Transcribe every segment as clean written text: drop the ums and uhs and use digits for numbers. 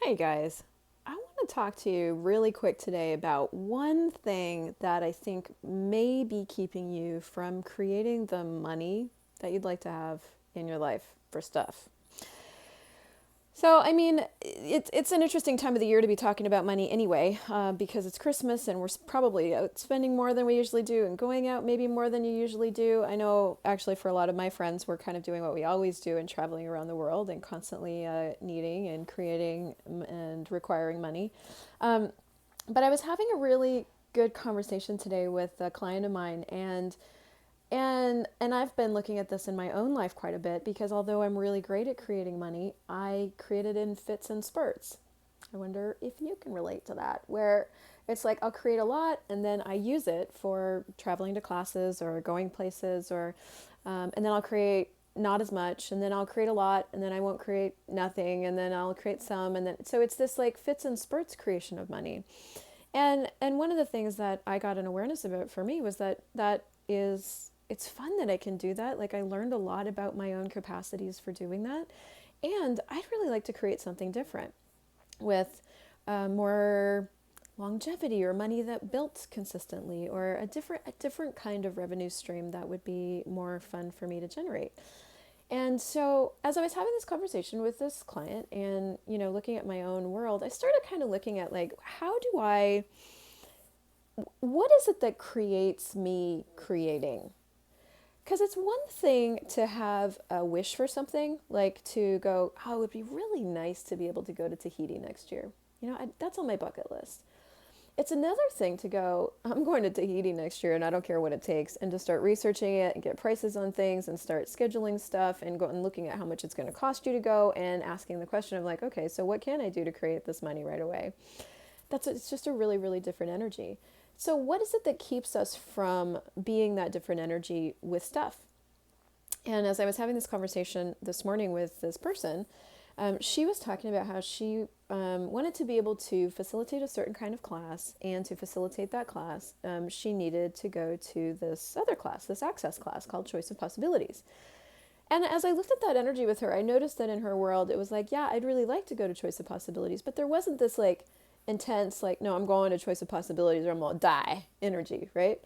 Hey guys, I want to talk to you really quick today about one thing that I think may be keeping you from creating the money that you'd like to have in your life for stuff. So, I mean, it's an interesting time of the year to be talking about money anyway, because it's Christmas and we're probably out spending more than we usually do and going out maybe more than you usually do. I know actually for a lot of my friends, we're kind of doing what we always do and traveling around the world and constantly needing and creating and requiring money. Um, but I was having a really good conversation today with a client of mine, and I've been looking at this in my own life quite a bit because although I'm really great at creating money, I create it in fits and spurts. I wonder if you can relate to that, where it's like I'll create a lot and then I use it for traveling to classes or going places, and then I'll create not as much, and then I'll create a lot, and then I won't create nothing, and then I'll create some, and then so it's this like fits and spurts creation of money. And one of the things that I got an awareness about for me was that is it's fun that I can do that. Like I learned a lot about my own capacities for doing that. And I'd really like to create something different with more longevity or money that built consistently or a different kind of revenue stream that would be more fun for me to generate. And so as I was having this conversation with this client and, looking at my own world, I started kind of looking at like, what is it that creates me creating? Because it's one thing to have a wish for something, like to go, oh, it would be really nice to be able to go to Tahiti next year. That's on my bucket list. It's another thing to go, I'm going to Tahiti next year and I don't care what it takes, and to start researching it and get prices on things and start scheduling stuff and go and looking at how much it's going to cost you to go and asking the question of like, okay, so what can I do to create this money right away? It's just a really, really different energy. So what is it that keeps us from being that different energy with stuff? And as I was having this conversation this morning with this person, she was talking about how she wanted to be able to facilitate a certain kind of class, and to facilitate that class, she needed to go to this other class, this access class called Choice of Possibilities. And as I looked at that energy with her, I noticed that in her world, it was like, yeah, I'd really like to go to Choice of Possibilities, but there wasn't this like intense, like, no, I'm going to Choice of Possibilities or I'm going to die energy, right?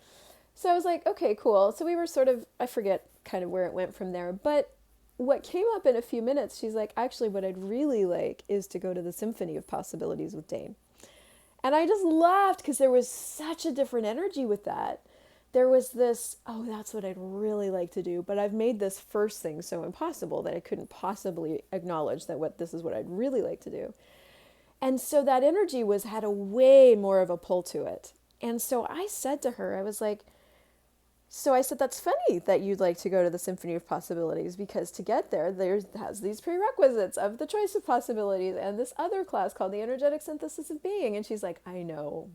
So I was like, okay, cool. So we were sort of, I forget kind of where it went from there. But what came up in a few minutes, she's like, actually, what I'd really like is to go to the Symphony of Possibilities with Dane. And I just laughed because there was such a different energy with that. There was this, oh, that's what I'd really like to do, but I've made this first thing so impossible that I couldn't possibly acknowledge that this is what I'd really like to do. And so that energy had a way more of a pull to it. And so I said to her, I was like, so I said, that's funny that you'd like to go to the Symphony of Possibilities, because to get there, has these prerequisites of the Choice of Possibilities and this other class called the Energetic Synthesis of Being. And she's like, I know.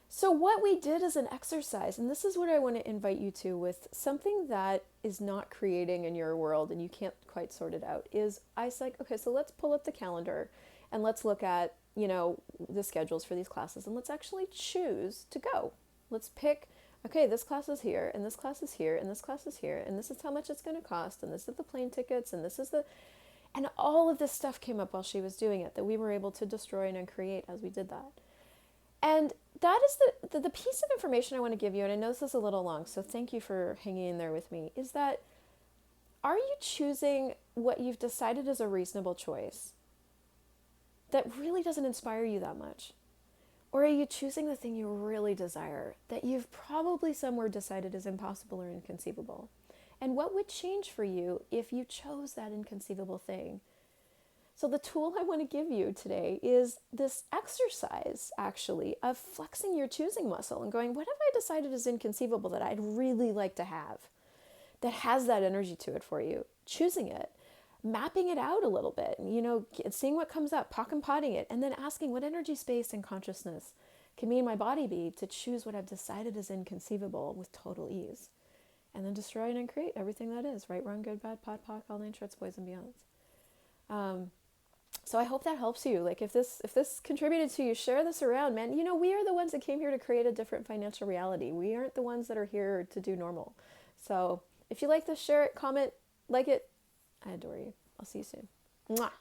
So what we did as an exercise, and this is what I want to invite you to with something that is not creating in your world and you can't quite sort it out, is I was like, okay, so let's pull up the calendar and let's look at, the schedules for these classes, and let's actually choose to go. Let's pick, okay, this class is here, and this class is here, and this class is here, and this is how much it's going to cost, and this is the plane tickets, and this is and all of this stuff came up while she was doing it that we were able to destroy and create as we did that. And that is the piece of information I want to give you, and I know this is a little long, so thank you for hanging in there with me, is that are you choosing what you've decided is a reasonable choice that really doesn't inspire you that much? Or are you choosing the thing you really desire that you've probably somewhere decided is impossible or inconceivable? And what would change for you if you chose that inconceivable thing? So the tool I want to give you today is this exercise, actually, of flexing your choosing muscle and going, what have I decided is inconceivable that I'd really like to have, that has that energy to it for you? Choosing it, mapping it out a little bit, seeing what comes up, pock and potting it, and then asking what energy, space, and consciousness can me and my body be to choose what I've decided is inconceivable with total ease. And then destroy and create everything that is, right, wrong, good, bad, pod, pock, all nine shorts, boys, and beyonds. So I hope that helps you. Like if this contributed to you, share this around, man. We are the ones that came here to create a different financial reality. We aren't the ones that are here to do normal. So if you like this, share it, comment, like it. I adore you. I'll see you soon. Mwah.